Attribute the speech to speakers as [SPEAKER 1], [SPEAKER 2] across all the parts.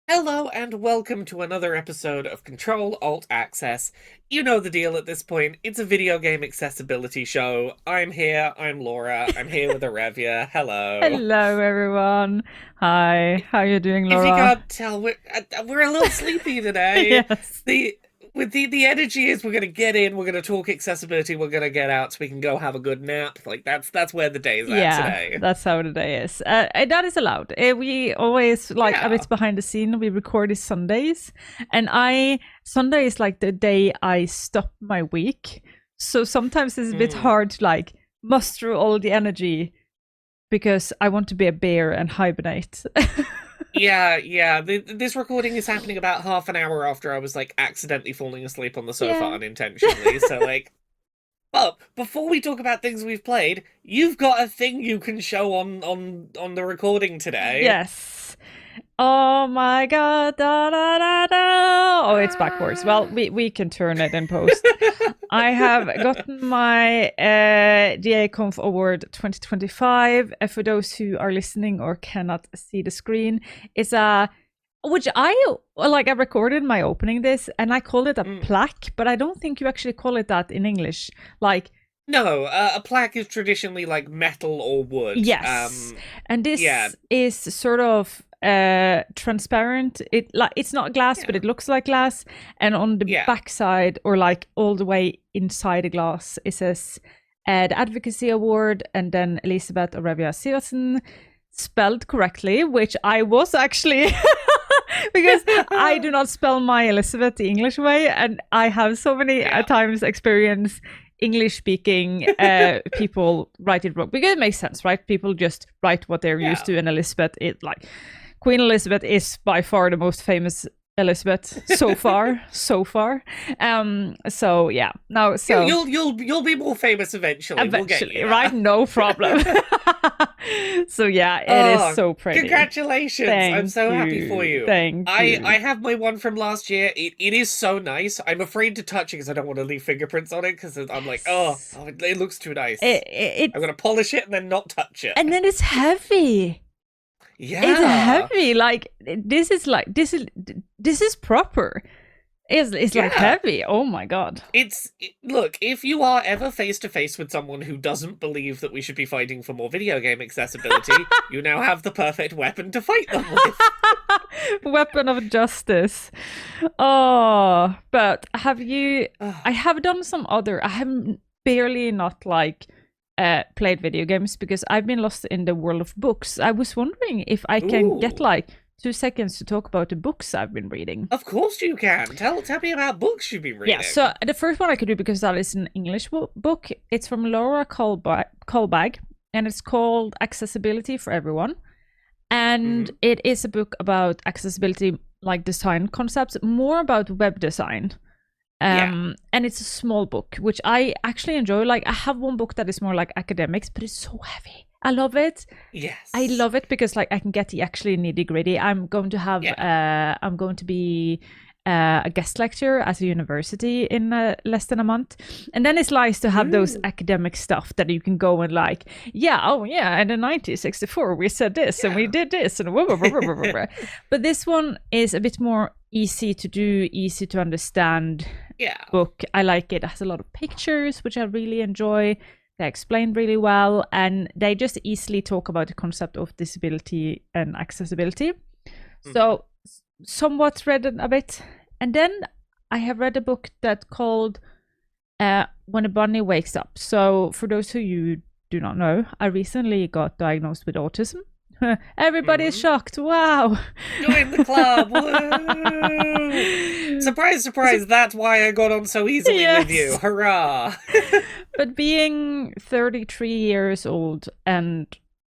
[SPEAKER 1] Hello and welcome to another episode of Control Alt Access. You know the deal at this point. It's a video game accessibility show. I'm here, I'm Laura. I'm here with Arevya. Hello.
[SPEAKER 2] Hello, everyone. Hi. How you doing,
[SPEAKER 1] If you
[SPEAKER 2] Laura?
[SPEAKER 1] can't tell, we're a little sleepy today.
[SPEAKER 2] Yes.
[SPEAKER 1] The the energy is we're gonna get in, we're gonna talk accessibility, we're gonna get out so we can go have a good nap. Like that's where the day's at
[SPEAKER 2] Yeah,
[SPEAKER 1] today.
[SPEAKER 2] that's how the day is. And that is allowed. We always like a
[SPEAKER 1] Yeah.
[SPEAKER 2] bit behind the scene. We record it Sundays, and Sunday is like the day I stop my week. So sometimes it's a bit
[SPEAKER 1] Mm.
[SPEAKER 2] hard to like muster all the energy because I want to be a bear and hibernate.
[SPEAKER 1] Yeah. This recording is happening about half an hour after I was like accidentally falling asleep on the sofa
[SPEAKER 2] Yeah.
[SPEAKER 1] unintentionally. So like, but before we talk about things we've played, you've got a thing you can show on the recording today.
[SPEAKER 2] Yes. Oh my god. Da, da, da, da. Oh, it's backwards. Well,
[SPEAKER 1] Ah.
[SPEAKER 2] we can turn it in post. I have gotten my GAconf Award 2025. For those who are listening or cannot see the screen, it's a which I recorded my opening this and I called it a
[SPEAKER 1] Mm.
[SPEAKER 2] plaque, but I don't think you actually call it that in English. Like,
[SPEAKER 1] No, a plaque is traditionally like metal or wood.
[SPEAKER 2] yes, and
[SPEAKER 1] Yeah,
[SPEAKER 2] this is sort of transparent. It's not glass, but
[SPEAKER 1] yeah,
[SPEAKER 2] it looks like glass. And on the
[SPEAKER 1] yeah.
[SPEAKER 2] backside, or like all the way inside the glass, it says the Advocacy Award, and then Elisabeth Arevya Sivertsen, spelled correctly, which I was actually. Because I do not spell my Elizabeth the English way, and I have so many
[SPEAKER 1] Yeah,
[SPEAKER 2] times experienced English speaking people write it wrong, because it makes sense, right? People just write what they're used
[SPEAKER 1] yeah.
[SPEAKER 2] to, and Elizabeth, it like Queen Elizabeth is by far the most famous Elizabeth so far, so far. So yeah, now
[SPEAKER 1] You,
[SPEAKER 2] so
[SPEAKER 1] you'll be more famous eventually. We'll get
[SPEAKER 2] eventually,
[SPEAKER 1] you
[SPEAKER 2] right?
[SPEAKER 1] there.
[SPEAKER 2] No problem. So yeah, it is
[SPEAKER 1] Oh,
[SPEAKER 2] so pretty.
[SPEAKER 1] congratulations! I'm
[SPEAKER 2] Thank
[SPEAKER 1] so happy for
[SPEAKER 2] you,
[SPEAKER 1] you.
[SPEAKER 2] thank
[SPEAKER 1] I
[SPEAKER 2] you.
[SPEAKER 1] have my one from last year. It is so nice. I'm afraid to touch it because I don't want to leave fingerprints on it because I'm like,
[SPEAKER 2] Yes,
[SPEAKER 1] it looks too
[SPEAKER 2] it,
[SPEAKER 1] nice.
[SPEAKER 2] it,
[SPEAKER 1] I'm gonna polish it and then not touch it.
[SPEAKER 2] and then it's heavy. It's
[SPEAKER 1] Yeah,
[SPEAKER 2] heavy. This is proper. It's like
[SPEAKER 1] yeah.
[SPEAKER 2] heavy. Oh my god.
[SPEAKER 1] Look, if you are ever face to face with someone who doesn't believe that we should be fighting for more video game accessibility, you now have the perfect weapon to fight them with.
[SPEAKER 2] Weapon of justice. Oh, but have you? I
[SPEAKER 1] Ah,
[SPEAKER 2] have done some other. I have barely not like played video games because I've been lost in the world of books. I was wondering if I can get
[SPEAKER 1] ooh.
[SPEAKER 2] like 2 seconds to talk about the books I've been reading.
[SPEAKER 1] Of course you can. Tell me about books you've been
[SPEAKER 2] Yeah,
[SPEAKER 1] reading.
[SPEAKER 2] so the first one I could do, because that is an English book. It's from Laura Kolbag, and it's called Accessibility for Everyone. And
[SPEAKER 1] Hmm.
[SPEAKER 2] it is a book about accessibility, like design concepts, more about web design.
[SPEAKER 1] Yeah.
[SPEAKER 2] And it's a small book, which I actually enjoy. Like, I have one book that is more like academics, but it's so heavy. I love it. I
[SPEAKER 1] Yes.
[SPEAKER 2] love it because like I can get the actually nitty gritty.
[SPEAKER 1] Yeah.
[SPEAKER 2] I'm going to be a guest lecturer at a university in less than a month, and then it's nice to have those
[SPEAKER 1] Ooh.
[SPEAKER 2] academic stuff that you can go and like, yeah, oh yeah, in the 1964 we said this and we
[SPEAKER 1] Yeah.
[SPEAKER 2] did this and blah, blah, blah, blah, blah, blah. But this one is a bit more easy to do, easy to understand
[SPEAKER 1] Yeah.
[SPEAKER 2] book. I like it. It has a lot of pictures, which I really enjoy. They explain really well, and they just easily talk about the concept of disability and accessibility.
[SPEAKER 1] Hmm.
[SPEAKER 2] So, somewhat read it a bit, and then I have read a book that called "When a Bunny Wakes Up." So, for those who you do not know, I recently got diagnosed with autism. Everybody is
[SPEAKER 1] Hmm.
[SPEAKER 2] shocked. Wow.
[SPEAKER 1] Join the club. Woo! Surprise,
[SPEAKER 2] So,
[SPEAKER 1] surprise. That's why I got on so easily with you.
[SPEAKER 2] yes.
[SPEAKER 1] Hurrah.
[SPEAKER 2] But being 33 years old and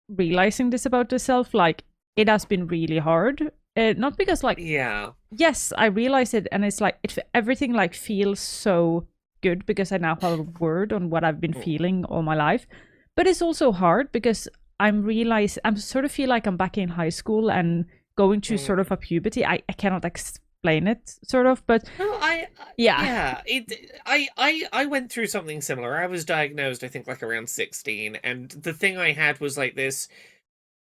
[SPEAKER 2] realizing this about yourself, like, it has been really hard. Not because, like,
[SPEAKER 1] Yeah.
[SPEAKER 2] yes, I realize it, and it's like, everything, like, feels so good because I now have a word on what I've been feeling all my life. But it's also hard because I'm sort of feel like I'm back in high school and going through sort of
[SPEAKER 1] Mm.
[SPEAKER 2] a puberty. I cannot explain it, sort of, but
[SPEAKER 1] No,
[SPEAKER 2] yeah.
[SPEAKER 1] yeah, I went through something similar. I was diagnosed, I think, like around 16, and the thing I had was like this.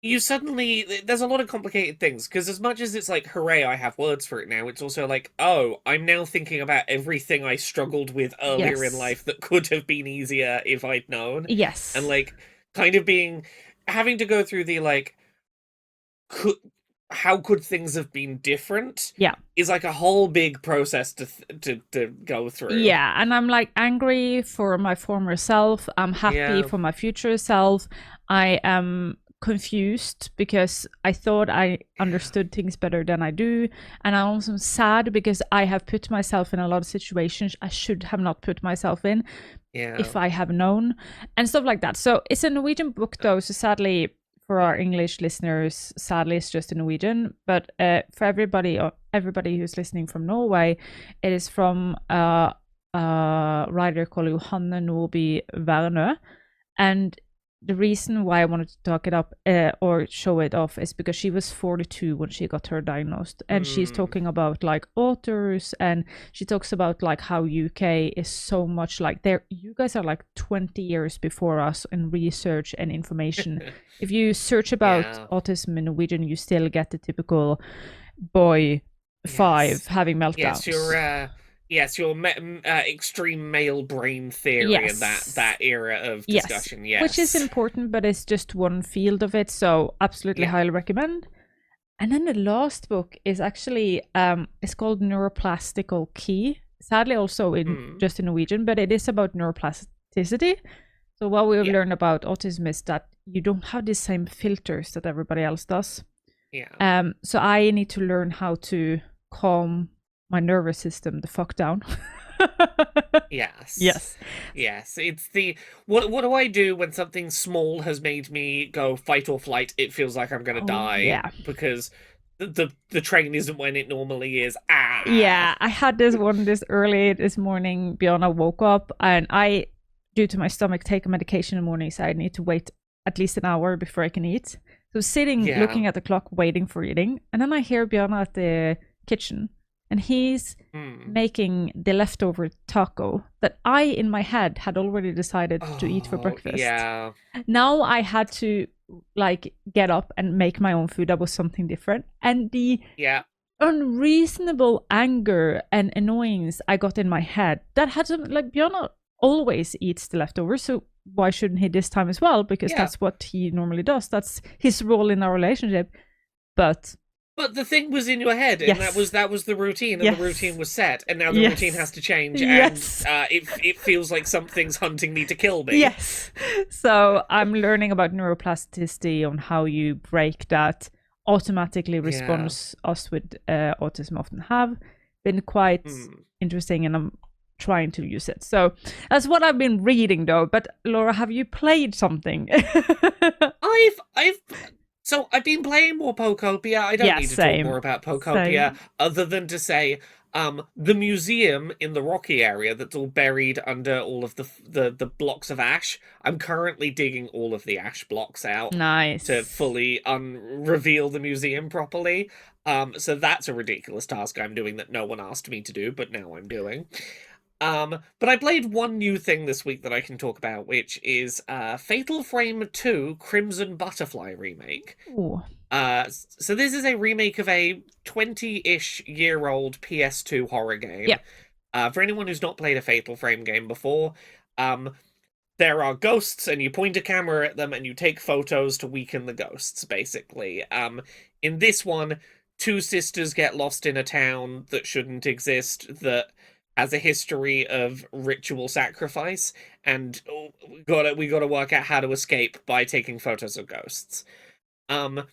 [SPEAKER 1] you suddenly there's a lot of complicated things because as much as it's like hooray I have words for it now, it's also like, oh, I'm now thinking about everything I struggled with earlier in
[SPEAKER 2] Yes.
[SPEAKER 1] life that could have been easier if I'd known. And
[SPEAKER 2] Yes.
[SPEAKER 1] like kind of being having to go through the like could how could things have been different
[SPEAKER 2] Yeah.
[SPEAKER 1] is like a whole big process to go through.
[SPEAKER 2] Yeah, and I'm like angry for my former self. I'm happy
[SPEAKER 1] Yeah.
[SPEAKER 2] for my future self. I am confused because I thought I understood things better than I do. And I'm also sad because I have put myself in a lot of situations I should have not put myself in
[SPEAKER 1] Yeah.
[SPEAKER 2] if I have known, and stuff like that. So it's a Norwegian book, though. So sadly, for our English listeners, sadly, it's just in Norwegian. But for everybody who's listening from Norway, it is from a writer called Johanne Nordby Wernø, and the reason why I wanted to talk it up or show it off is because she was 42 when she got her diagnosed, and she's talking about like authors, and she talks about like how UK is so much like you guys are like 20 years before us in research and information. If you search about
[SPEAKER 1] Yeah.
[SPEAKER 2] autism in Norwegian, you still get the typical boy
[SPEAKER 1] Yes.
[SPEAKER 2] 5 having
[SPEAKER 1] Yes,
[SPEAKER 2] meltdowns.
[SPEAKER 1] your extreme male brain theory and
[SPEAKER 2] Yes.
[SPEAKER 1] that era of
[SPEAKER 2] Yes,
[SPEAKER 1] discussion.
[SPEAKER 2] which is
[SPEAKER 1] Yes.
[SPEAKER 2] important, but it's just one field of it, so absolutely
[SPEAKER 1] Yeah.
[SPEAKER 2] highly recommend. And then the last book is actually it's called Neuroplastical Key. Sadly, also in
[SPEAKER 1] Hmm.
[SPEAKER 2] just in Norwegian, but it is about neuroplasticity. So what we've
[SPEAKER 1] Yeah.
[SPEAKER 2] learned about autism is that you don't have the same filters that everybody else does.
[SPEAKER 1] Yeah.
[SPEAKER 2] So I need to learn how to calm my nervous system the fuck down.
[SPEAKER 1] Yes.
[SPEAKER 2] Yes.
[SPEAKER 1] Yes. It's the what do I do when something small has made me go fight or flight? It feels like I'm gonna
[SPEAKER 2] Oh
[SPEAKER 1] die
[SPEAKER 2] yeah.
[SPEAKER 1] because the train isn't when it normally is. Ah.
[SPEAKER 2] Yeah, I had this one this early this morning. Bjorna woke up, and I, due to my stomach, take a medication in the morning, so I need to wait at least an hour before I can eat. So sitting,
[SPEAKER 1] Yeah.
[SPEAKER 2] looking at the clock, waiting for eating, and then I hear Bjorna at the kitchen, and he's
[SPEAKER 1] Hmm.
[SPEAKER 2] making the leftover taco that I, in my head, had already decided to eat for
[SPEAKER 1] Oh,
[SPEAKER 2] breakfast.
[SPEAKER 1] yeah.
[SPEAKER 2] Now I had to like get up and make my own food. That was something different, and the
[SPEAKER 1] Yeah.
[SPEAKER 2] unreasonable anger and annoyance I got in my head that had to like Björn always eats the leftovers, so why shouldn't he this time as well? Because
[SPEAKER 1] Yeah.
[SPEAKER 2] that's what he normally does. That's his role in our relationship. But
[SPEAKER 1] But the thing was in your head, and
[SPEAKER 2] yes,
[SPEAKER 1] that was the routine, and the routine
[SPEAKER 2] yes,
[SPEAKER 1] was set, and now the routine has
[SPEAKER 2] yes,
[SPEAKER 1] to change, and
[SPEAKER 2] yes,
[SPEAKER 1] it feels like something's hunting me to kill me.
[SPEAKER 2] yes. So I'm learning about neuroplasticity on how you break that automatically
[SPEAKER 1] Yeah.
[SPEAKER 2] response us with autism often have. Been quite
[SPEAKER 1] Hmm.
[SPEAKER 2] interesting, and I'm trying to use it. So that's what I've been reading, though. But Laura, have you played something?
[SPEAKER 1] I've so I've been playing more Pokopia. I don't
[SPEAKER 2] Yeah,
[SPEAKER 1] need to talk
[SPEAKER 2] same,
[SPEAKER 1] more about Pokopia
[SPEAKER 2] same.
[SPEAKER 1] other than to say the museum in the rocky area that's all buried under all of the blocks of ash. I'm currently digging all of the ash blocks out to
[SPEAKER 2] Nice.
[SPEAKER 1] fully reveal the museum properly. So that's a ridiculous task I'm doing that no one asked me to do, but now I'm doing. But I played one new thing this week that I can talk about, which is Fatal Frame 2 Crimson Butterfly remake.
[SPEAKER 2] Ooh.
[SPEAKER 1] So this is a remake of a 20-ish year old PS2 horror game.
[SPEAKER 2] Yeah.
[SPEAKER 1] For anyone who's not played a Fatal Frame game before, um, there are ghosts, and you point a camera at them, and you take photos to weaken the ghosts, basically. In this one, two sisters get lost in a town that shouldn't exist, that has a history of ritual sacrifice, and we gotta work out how to escape by taking photos of ghosts. Um,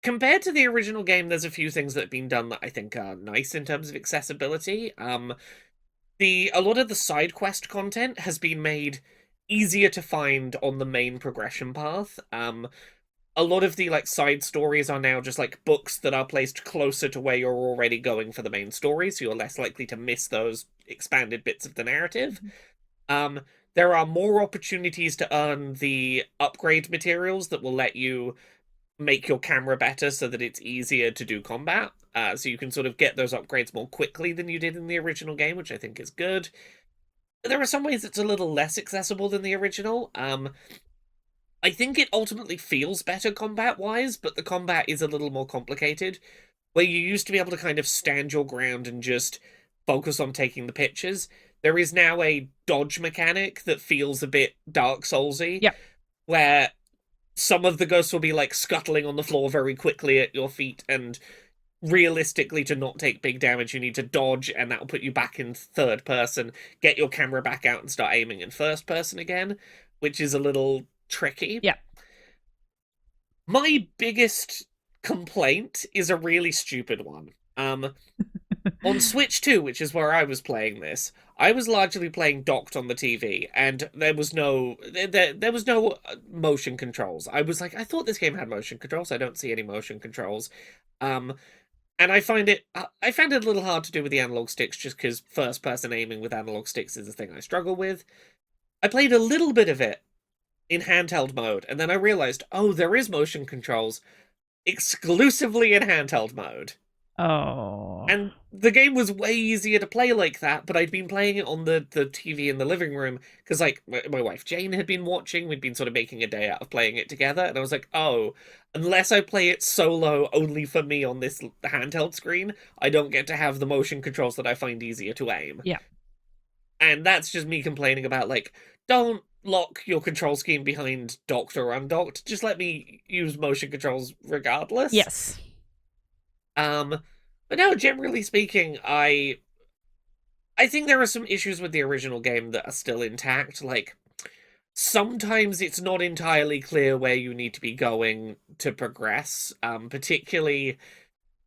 [SPEAKER 1] Compared to the original game, there's a few things that have been done that I think are nice in terms of accessibility. A lot of the side quest content has been made easier to find on the main progression path. A lot of the like side stories are now just like books that are placed closer to where you're already going for the main story, so you're less likely to miss those expanded bits of the narrative. Um, there are more opportunities to earn the upgrade materials that will let you make your camera better so that it's easier to do combat. So you can sort of get those upgrades more quickly than you did in the original game, which I think is good. There are some ways it's a little less accessible than the original. I think it ultimately feels better combat-wise, but the combat is a little more complicated. Where you used to be able to kind of stand your ground and just focus on taking the pictures, there is now a dodge mechanic that feels a bit Dark Soulsy,
[SPEAKER 2] Yeah.
[SPEAKER 1] where some of the ghosts will be like scuttling on the floor very quickly at your feet, and realistically, to not take big damage, you need to dodge, and that'll put you back in third person, get your camera back out and start aiming in first person again, which is a little tricky.
[SPEAKER 2] Yeah.
[SPEAKER 1] My biggest complaint is a really stupid one. On Switch 2, which is where I was playing this, I was largely playing docked on the TV, and there was no motion controls. I was like, I thought this game had motion controls. I don't see any motion controls. And I found it a little hard to do with the analog sticks, just because first person aiming with analog sticks is a thing I struggle with. I played a little bit of it in handheld mode, and then I realized, oh, there is motion controls exclusively in handheld mode.
[SPEAKER 2] Oh.
[SPEAKER 1] And the game was way easier to play like that, but I'd been playing it on the TV in the living room, because, like, my wife Jane had been watching, we'd been sort of making a day out of playing it together, and I was like, oh, unless I play it solo only for me on this handheld screen, I don't get to have the motion controls that I find easier to aim.
[SPEAKER 2] Yeah.
[SPEAKER 1] And that's just me complaining about, like, don't lock your control scheme behind docked or undocked, just let me use motion controls regardless.
[SPEAKER 2] Yes.
[SPEAKER 1] But no, generally speaking, I think there are some issues with the original game that are still intact. Like, sometimes it's not entirely clear where you need to be going to progress. Particularly,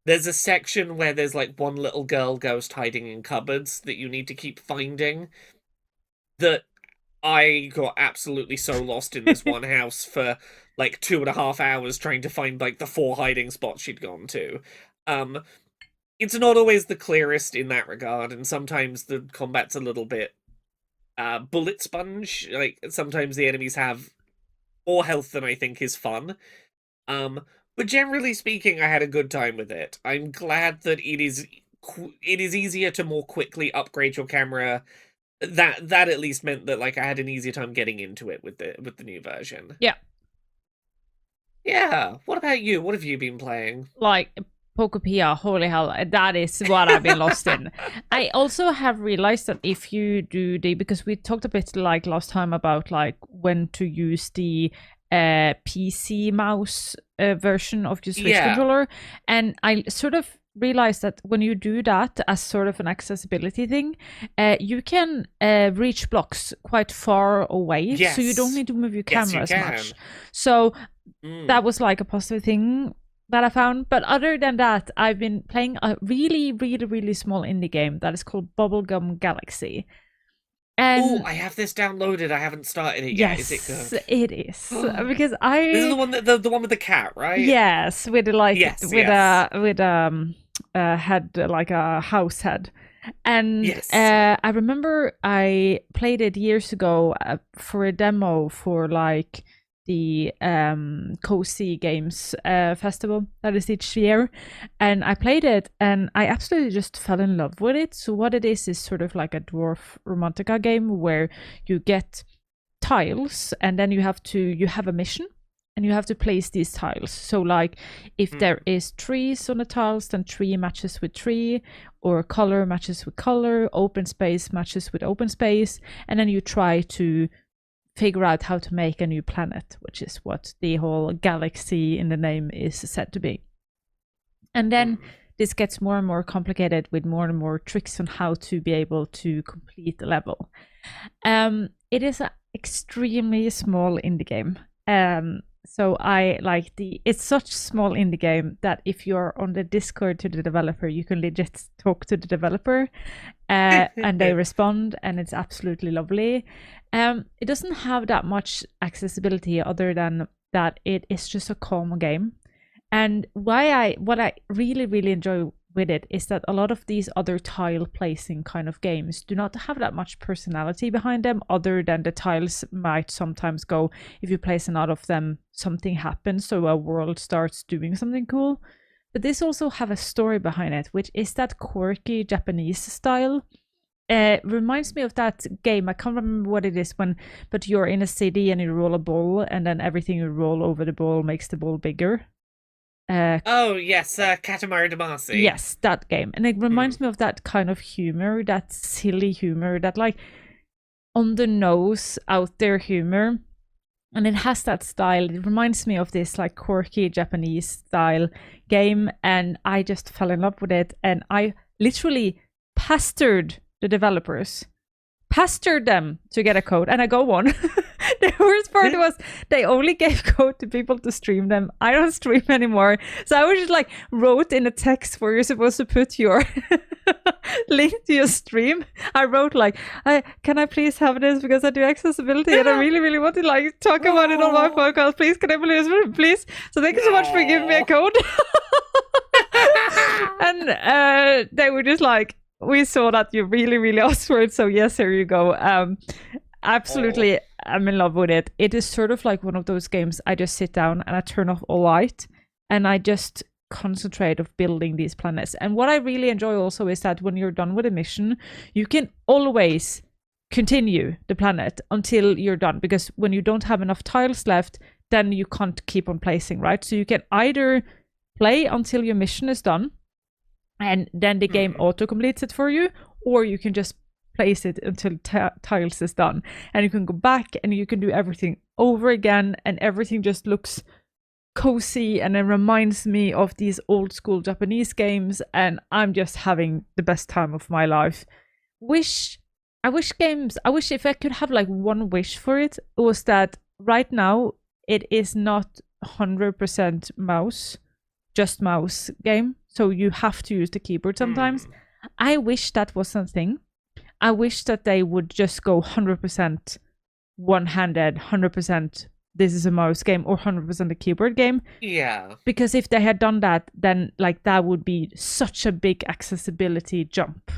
[SPEAKER 1] there's a section where there's, like, one little girl ghost hiding in cupboards that you need to keep finding. That I got absolutely so lost in this one house for, like, 2.5 hours trying to find, like, the 4 hiding spots she'd gone to. It's not always the clearest in that regard, and sometimes the combat's a little bit bullet sponge. Like, sometimes the enemies have more health than I think is fun. But generally speaking, I had a good time with it. I'm glad that it is easier to more quickly upgrade your camera. That at least meant that, like, I had an easier time getting into it with the new version.
[SPEAKER 2] Yeah.
[SPEAKER 1] Yeah. What about you? What have you been playing?
[SPEAKER 2] Like, Pokopia, holy hell, that is what I've been lost in. I also have realized that if you do because we talked a bit, like, last time about, like, when to use the PC mouse version of your Switch controller, and I sort of realized that when you do that as sort of an accessibility thing, you can reach blocks quite far away, so you don't need to move your camera as much. So that was, like, a positive thing that I found. But other than that, I've been playing a really, really, really small indie game that is called Bubblegum Galaxy. And
[SPEAKER 1] I have this downloaded. I haven't started it yet.
[SPEAKER 2] Yes,
[SPEAKER 1] is it good?
[SPEAKER 2] It is. Because
[SPEAKER 1] this is the one the one with the cat, right?
[SPEAKER 2] Yes, with, like, with a head, like a house head. And I remember I played it years ago for a demo for, like, the Cozy Games festival that is each year, and I played it and I absolutely just fell in love with it. So what it is sort of like a dwarf romantica game where you get tiles, and then you have a mission and you have to place these tiles. So, like, if there is trees on the tiles, then tree matches with tree, or color matches with color, open space matches with open space, and then you try to figure out how to make a new planet, which is what the whole galaxy in the name is said to be. And then this gets more and more complicated with more and more tricks on how to be able to complete the level. It is an extremely small indie game. So I like it's such a small indie game that if you're on the Discord to the developer, you can legit talk to the developer and they respond, and it's absolutely lovely. It doesn't have that much accessibility other than that it is just a calm game. And what I really, really enjoy with it is that a lot of these other tile placing kind of games do not have that much personality behind them, other than the tiles might sometimes go, if you place a lot of them, something happens, so a world starts doing something cool. But this also have a story behind it, which is that quirky Japanese style reminds me of that game. I can't remember what it is but you're in a city and you roll a ball, and then everything you roll over the ball makes the ball bigger.
[SPEAKER 1] Oh, yes, Katamari Damacy.
[SPEAKER 2] Yes, that game. And it reminds me of that kind of humor, that silly humor, that like on the nose, out there humor. And it has that style. It reminds me of this like quirky Japanese style game. And I just fell in love with it. And I literally pestered the developers, pestered them to get a code. And I go on. The worst part was they only gave code to people to stream them. I don't stream anymore. So I was just like wrote in a text where you're supposed to put your link to your stream. I wrote like, can I please have this because I do accessibility and I really, really want to like talk about it on my podcast. Please, can I please? So thank you so much for giving me a code. And they were just like, we saw that you really, really asked for it. So yes, here you go. Absolutely, I'm in love with it. It is sort of like one of those games I just sit down and I turn off all light and I just concentrate of building these planets. And what I really enjoy also is that when you're done with a mission, you can always continue the planet until you're done, because when you don't have enough tiles left, then you can't keep on placing, right? So you can either play until your mission is done and then the game auto completes it for you, or you can just place it until tiles is done, and you can go back and you can do everything over again, and everything just looks cozy and it reminds me of these old school Japanese games, and I'm just having the best time of my life. I wish if I could have like one wish for it, it was that right now it is not 100% just mouse game, so you have to use the keyboard sometimes. I wish that was something. I wish that they would just go 100% one-handed, 100% this is a mouse game, or 100% a keyboard game.
[SPEAKER 1] Yeah.
[SPEAKER 2] Because if they had done that, then like that would be such a big accessibility jump.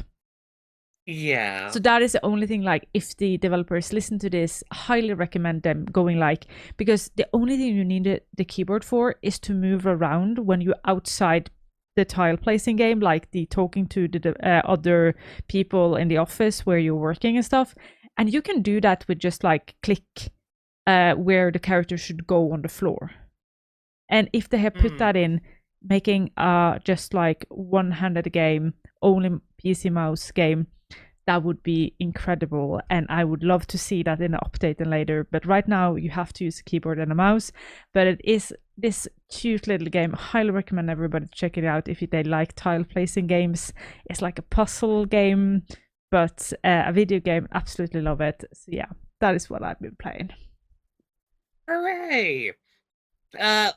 [SPEAKER 1] Yeah.
[SPEAKER 2] So that is the only thing, like, if the developers listen to this, I highly recommend them going like, because the only thing you need the keyboard for is to move around when you're outside the tile placing game, like the talking to the other people in the office where you're working and stuff. And you can do that with just like click where the character should go on the floor. And if they had put that in, making just like one-handed game, only PC mouse game, that would be incredible. And I would love to see that in an update and later. But right now you have to use a keyboard and a mouse. But it is this cute little game. I highly recommend everybody to check it out if they like tile placing games. It's like a puzzle game, but a video game. Absolutely love it. So yeah, that is what I've been playing.
[SPEAKER 1] Hooray!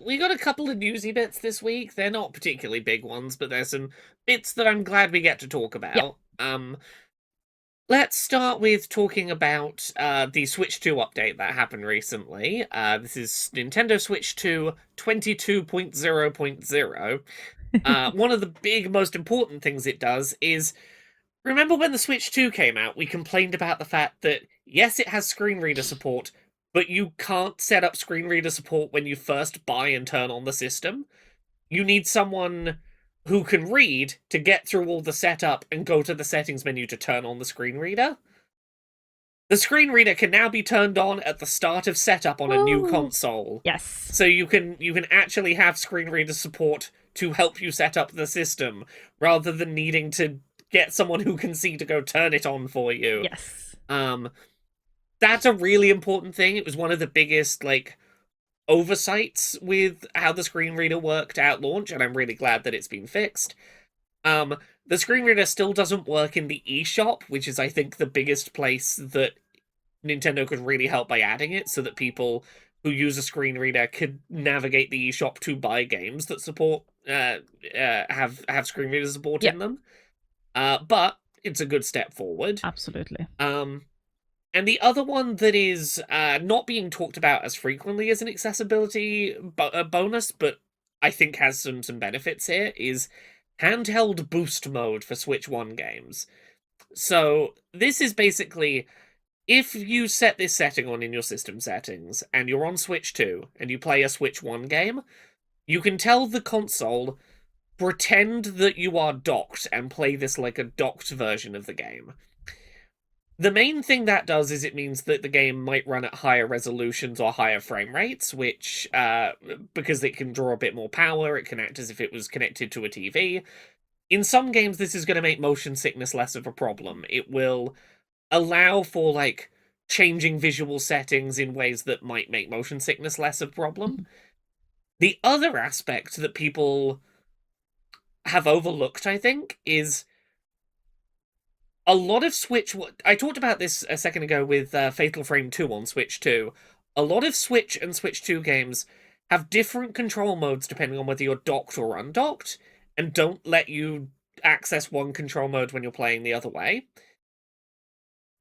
[SPEAKER 1] We got a couple of newsy bits this week. They're not particularly big ones, but there's some bits that I'm glad we get to talk about.
[SPEAKER 2] Yeah.
[SPEAKER 1] Let's start with talking about the Switch 2 update that happened recently. This is Nintendo Switch 2 22.0.0. One of the big, most important things it does is, remember when the Switch 2 came out, we complained about the fact that, yes, it has screen reader support, but you can't set up screen reader support when you first buy and turn on the system. You need someone who can read to get through all the setup and go to the settings menu to turn on the screen reader. The screen reader can now be turned on at the start of setup on a new console.
[SPEAKER 2] Yes.
[SPEAKER 1] So you can actually have screen reader support to help you set up the system, rather than needing to get someone who can see to go turn it on for you.
[SPEAKER 2] Yes.
[SPEAKER 1] That's a really important thing. It was one of the biggest, like, oversights with how the screen reader worked at launch, and I'm really glad that it's been fixed. The screen reader still doesn't work in the eShop, which is, I think, the biggest place that Nintendo could really help by adding it, so that people who use a screen reader could navigate the eShop to buy games that support have screen reader support in them. But it's a good step forward.
[SPEAKER 2] Absolutely.
[SPEAKER 1] And the other one that is not being talked about as frequently as an accessibility bonus, but I think has some benefits here, is handheld boost mode for Switch 1 games. So this is basically, if you set this setting on in your system settings, and you're on Switch 2, and you play a Switch 1 game, you can tell the console, pretend that you are docked, and play this like a docked version of the game. The main thing that does is it means that the game might run at higher resolutions or higher frame rates, which, because it can draw a bit more power, it can act as if it was connected to a TV. In some games, this is going to make motion sickness less of a problem. It will allow for, like, changing visual settings in ways that might make motion sickness less of a problem. The other aspect that people have overlooked, I think, is a lot of Switch... I talked about this a second ago with Fatal Frame 2 on Switch 2. A lot of Switch and Switch 2 games have different control modes depending on whether you're docked or undocked, and don't let you access one control mode when you're playing the other way.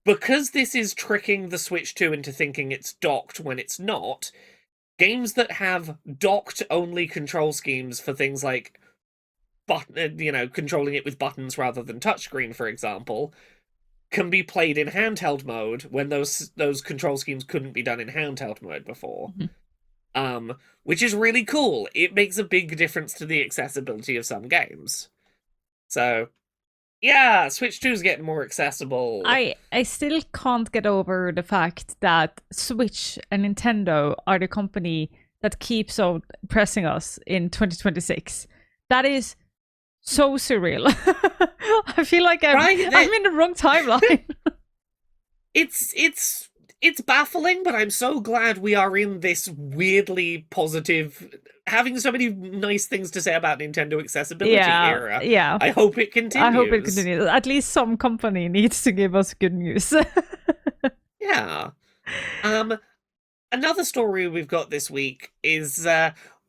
[SPEAKER 1] Because this is tricking the Switch 2 into thinking it's docked when it's not, games that have docked-only control schemes for things like controlling it with buttons rather than touchscreen, for example, can be played in handheld mode when those control schemes couldn't be done in handheld mode before. Which is really cool. It makes a big difference to the accessibility of some games. So, yeah, Switch 2 is getting more accessible.
[SPEAKER 2] I still can't get over the fact that Switch and Nintendo are the company that keeps on pressing us in 2026. That is so surreal. I feel like I'm in the wrong timeline.
[SPEAKER 1] It's baffling, but I'm so glad we are in this weirdly positive, having so many nice things to say about Nintendo accessibility era.
[SPEAKER 2] Yeah.
[SPEAKER 1] I hope it continues.
[SPEAKER 2] I hope it continues. At least some company needs to give us good news.
[SPEAKER 1] Yeah. Another story we've got this week is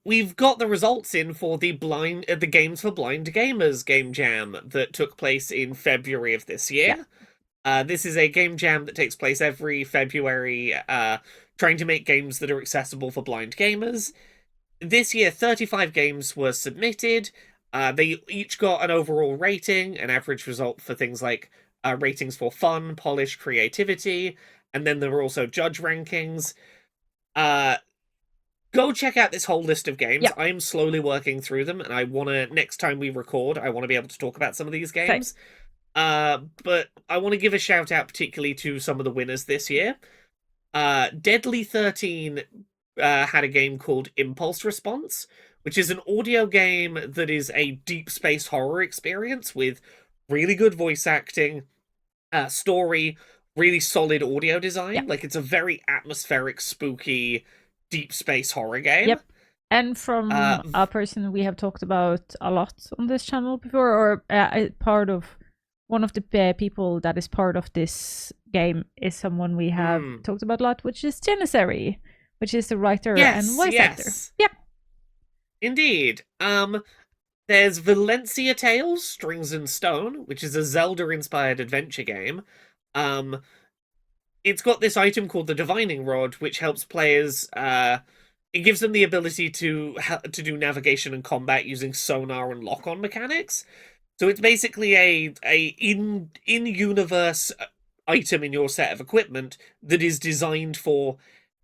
[SPEAKER 1] we've got the results in for the Games for Blind Gamers game jam that took place in February of this year. Yeah. This is a game jam that takes place every February, trying to make games that are accessible for blind gamers. This year, 35 games were submitted. They each got an overall rating, an average result for things like ratings for fun, polish, creativity, and then there were also judge rankings. Go check out this whole list of games.
[SPEAKER 2] Yep.
[SPEAKER 1] I am slowly working through them, and I want to, next time we record, I want to be able to talk about some of these games. Okay. But I want to give a shout out particularly to some of the winners this year. Deadly 13 had a game called Impulse Response, which is an audio game that is a deep space horror experience with really good voice acting, story, really solid audio design.
[SPEAKER 2] Yep.
[SPEAKER 1] Like, it's a very atmospheric, spooky, deep space horror game.
[SPEAKER 2] Yep. And from a person we have talked about a lot on this channel before, or part of one of the people that is part of this game is someone we have talked about a lot, which is Janissary, which is the writer and voice actor. Yeah.
[SPEAKER 1] Indeed. There's Valencia Tales, Strings and Stone, which is a Zelda-inspired adventure game. It's got this item called the Divining Rod, which helps players... it gives them the ability to do navigation and combat using sonar and lock-on mechanics. So it's basically a in-universe item in your set of equipment that is designed for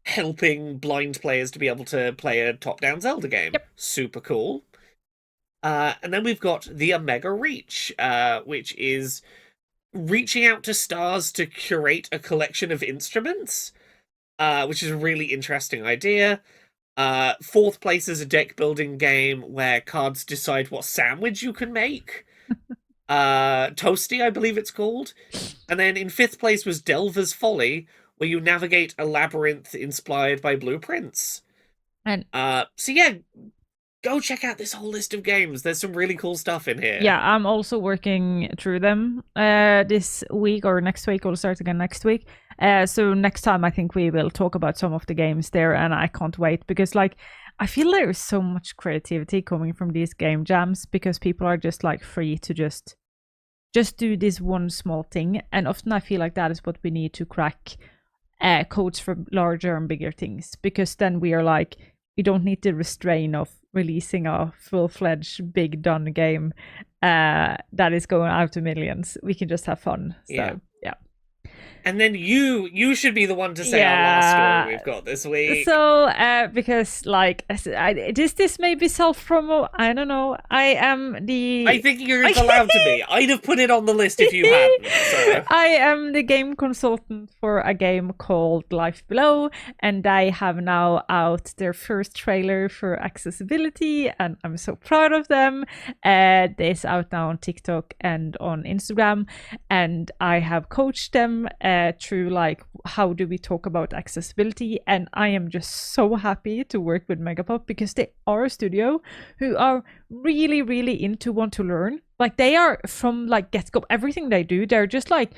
[SPEAKER 1] helping blind players to be able to play a top-down Zelda game.
[SPEAKER 2] Yep.
[SPEAKER 1] Super cool. And then we've got the Omega Reach, which is reaching out to stars to curate a collection of instruments, which is a really interesting idea. Fourth place is a deck-building game where cards decide what sandwich you can make. Toasty, I believe it's called. And then in fifth place was Delver's Folly, where you navigate a labyrinth inspired by blueprints.
[SPEAKER 2] And
[SPEAKER 1] so yeah, go check out this whole list of games. There's some really cool stuff in here.
[SPEAKER 2] Yeah, I'm also working through them this week, or next week. We'll start again next week. So next time I think we will talk about some of the games there, and I can't wait because like I feel there is so much creativity coming from these game jams because people are just like free to just do this one small thing, and often I feel like that is what we need to crack codes for larger and bigger things, because then we are like, we don't need the restraint of releasing a full-fledged big done game that is going out to millions. We can just have fun. So yeah.
[SPEAKER 1] And then you should be the one to say our last story
[SPEAKER 2] Yeah.
[SPEAKER 1] we've got this week.
[SPEAKER 2] So, because like this may be self promo. I don't know. I am
[SPEAKER 1] I
[SPEAKER 2] the.
[SPEAKER 1] think you're allowed to be. I'd have put it on the list if you hadn't. So.
[SPEAKER 2] I am the game consultant for a game called Life Below, and I have now out their first trailer for accessibility, and I'm so proud of them. It's out now on TikTok and on Instagram, and I have coached them through like how do we talk about accessibility, and I am just so happy to work with Megapop because they are a studio who are really, really into want to learn. Like they are from like get-go, everything they do, they're just like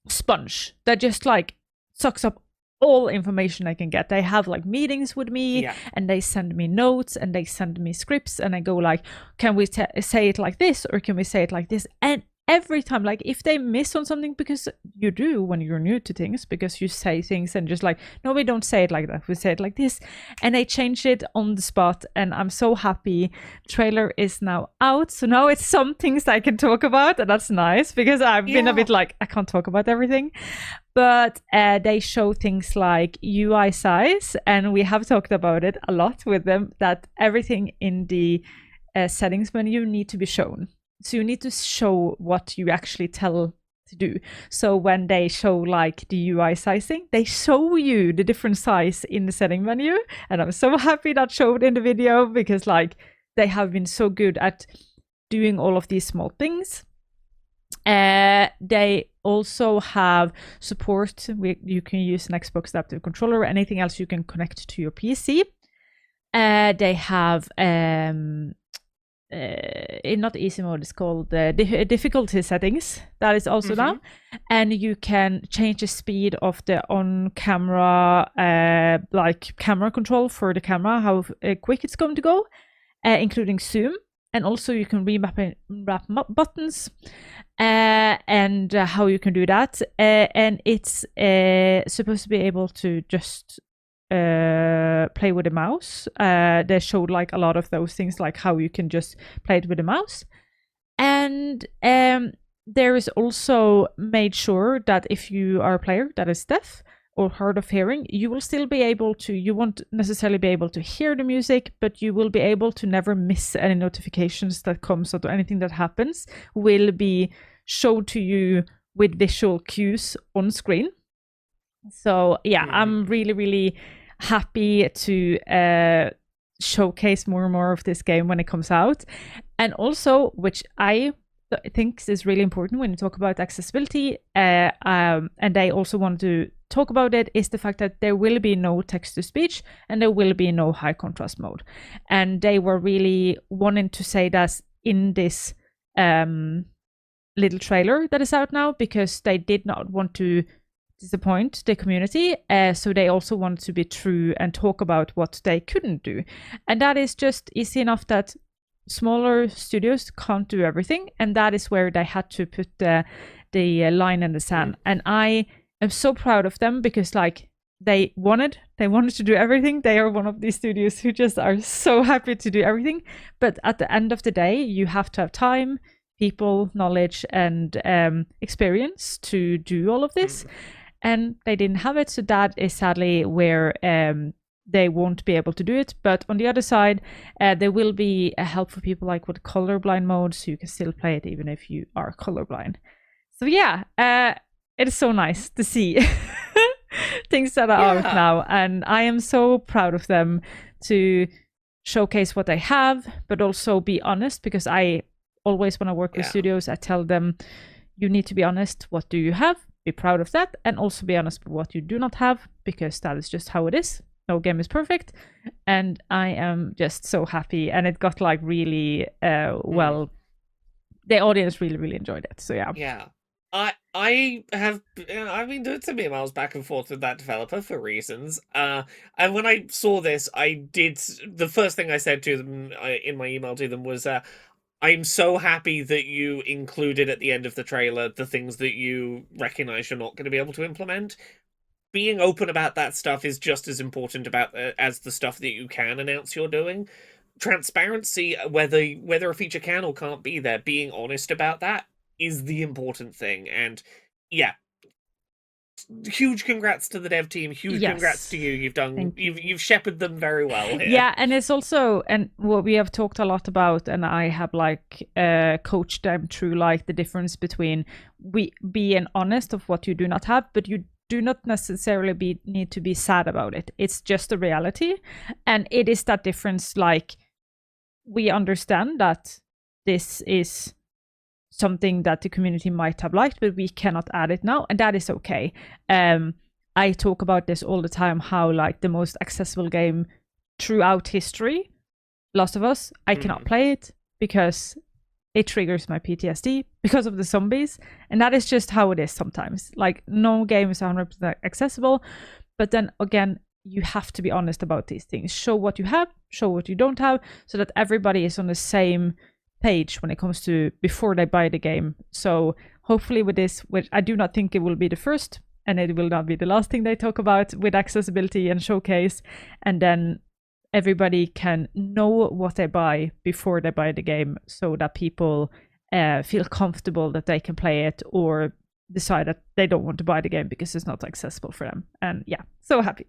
[SPEAKER 2] sponge that just like sucks up all information I can get. They have like meetings with me, and they send me notes and they send me scripts, and I go like, can we say it like this, or can we say it like this? And every time, like if they miss on something, because you do when you're new to things, because you say things and just like, no, we don't say it like that, we say it like this, and they change it on the spot, and I'm so happy. Trailer is now out, so now it's some things I can talk about, and that's nice because I've been a bit like, I can't talk about everything. But they show things like UI size, and we have talked about it a lot with them, that everything in the settings menu need to be shown. So you need to show what you actually tell to do. So when they show like the UI sizing, they show you the different size in the setting menu. And I'm so happy that showed in the video, because like they have been so good at doing all of these small things. They also have support. You can use an Xbox adaptive controller or anything else you can connect to your PC. They have not easy mode, it's called difficulty settings. That is also down, and you can change the speed of the on camera like camera control for the camera, how quick it's going to go, including zoom, and also you can wrap buttons, and how you can do that, and it's supposed to be able to just play with the mouse. They showed like a lot of those things, like how you can just play it with the mouse. And there is also made sure that if you are a player that is deaf or hard of hearing, you will still be able to, you won't necessarily be able to hear the music, but you will be able to never miss any notifications that comes, or anything that happens will be shown to you with visual cues on screen. So yeah, I'm really, really happy to showcase more and more of this game when it comes out. And also, which I think is really important when you talk about accessibility, and I also want to talk about it, is the fact that there will be no text to speech and there will be no high contrast mode. And they were really wanting to say that in this little trailer that is out now, because they did not want to disappoint the community, so they also wanted to be true and talk about what they couldn't do. And that is just easy enough that smaller studios can't do everything, and that is where they had to put the line in the sand. And I am so proud of them, because like they wanted to do everything. They are one of these studios who just are so happy to do everything, but at the end of the day, you have to have time, people, knowledge, and experience to do all of this. And they didn't have it, so that is sadly where they won't be able to do it. But on the other side, there will be a help for people like with colorblind mode, so you can still play it even if you are colorblind. So yeah, it is so nice to see things that are out now, and I am so proud of them to showcase what they have, but also be honest, because I always, when I work with studios, I tell them, you need to be honest. What do you have? Be proud of that, and also be honest with what you do not have, because that is just how it is. No game is perfect, and I am just so happy. And it got like really well. The audience really, really enjoyed it. So
[SPEAKER 1] yeah. I've been doing some emails back and forth with that developer for reasons. And when I saw this, the first thing I said to them in my email to them was, I'm so happy that you included at the end of the trailer the things that you recognize you're not going to be able to implement. Being open about that stuff is just as important as the stuff that you can announce you're doing. Transparency, whether a feature can or can't be there, being honest about that is the important thing. And yeah, huge congrats to the dev team. Huge congrats to you. You've shepherded them very well here.
[SPEAKER 2] Yeah, and it's also, and what we have talked a lot about, and I have like coached them through like the difference between being honest of what you do not have, but you do not necessarily need to be sad about it. It's just a reality, and it is that difference. Like, we understand that this is something that the community might have liked, but we cannot add it now, and that is okay. I talk about this all the time, how like the most accessible game throughout history, Last of Us, I cannot play it because it triggers my PTSD because of the zombies, and that is just how it is sometimes. Like, no game is 100% accessible, but then again, you have to be honest about these things. Show what you have, show what you don't have, so that everybody is on the same page when it comes to before they buy the game. So hopefully with this, which I do not think it will be the first, and it will not be the last thing they talk about with accessibility and showcase, and then everybody can know what they buy before they buy the game, so that people feel comfortable that they can play it, or decide that they don't want to buy the game because it's not accessible for them. And yeah, so happy.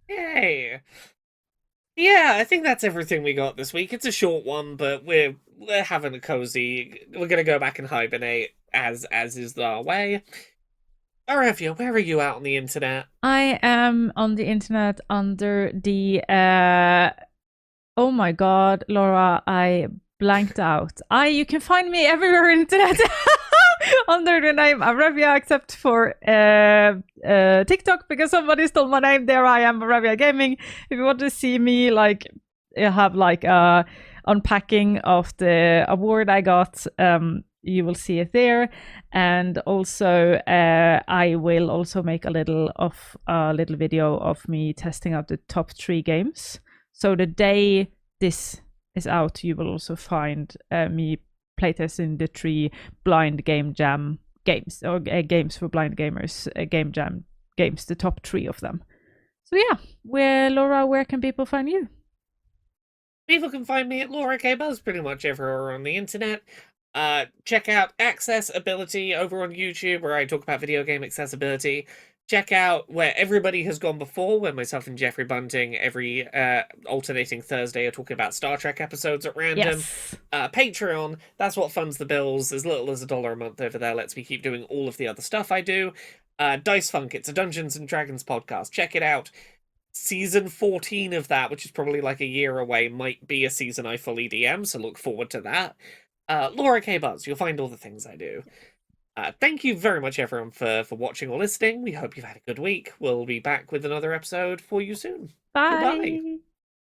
[SPEAKER 1] Yay. Yeah, I think that's everything we got this week. It's a short one, but we're having a cozy. We're gonna go back and hibernate as is our way. Arevya, where are you out on the internet?
[SPEAKER 2] I am on the internet under the oh my god, Laura, I blanked out. You can find me everywhere on the internet under the name Arevya, except for TikTok, because somebody stole my name. There I am, Arevya Gaming. If you want to see me like have like unpacking of the award I got, you will see it there. And also I will also make a little video of me testing out the top 3 games. So the day this is out, you will also find me playtesting the 3 blind game jam games, or games for blind gamers, game jam games, the top 3 of them. So yeah, Laura, where can people find you?
[SPEAKER 1] People can find me at Laura K Buzz pretty much everywhere on the internet. Check out Accessibility over on YouTube, where I talk about video game accessibility. Check out Where Everybody Has Gone Before, where myself and Jeffrey Bunting every alternating Thursday are talking about Star Trek episodes at random.
[SPEAKER 2] Yes.
[SPEAKER 1] Patreon, that's what funds the bills. As little as $1 a month over there lets me keep doing all of the other stuff I do. Dice Funk, it's a Dungeons and Dragons podcast. Check it out. Season 14 of that, which is probably like a year away, might be a season I fully DM, so look forward to that. Laura K Buzz, you'll find all the things I do. Thank you very much, everyone, for watching or listening. We hope you've had a good week. We'll be back with another episode for you soon.
[SPEAKER 2] Bye.
[SPEAKER 1] Goodbye.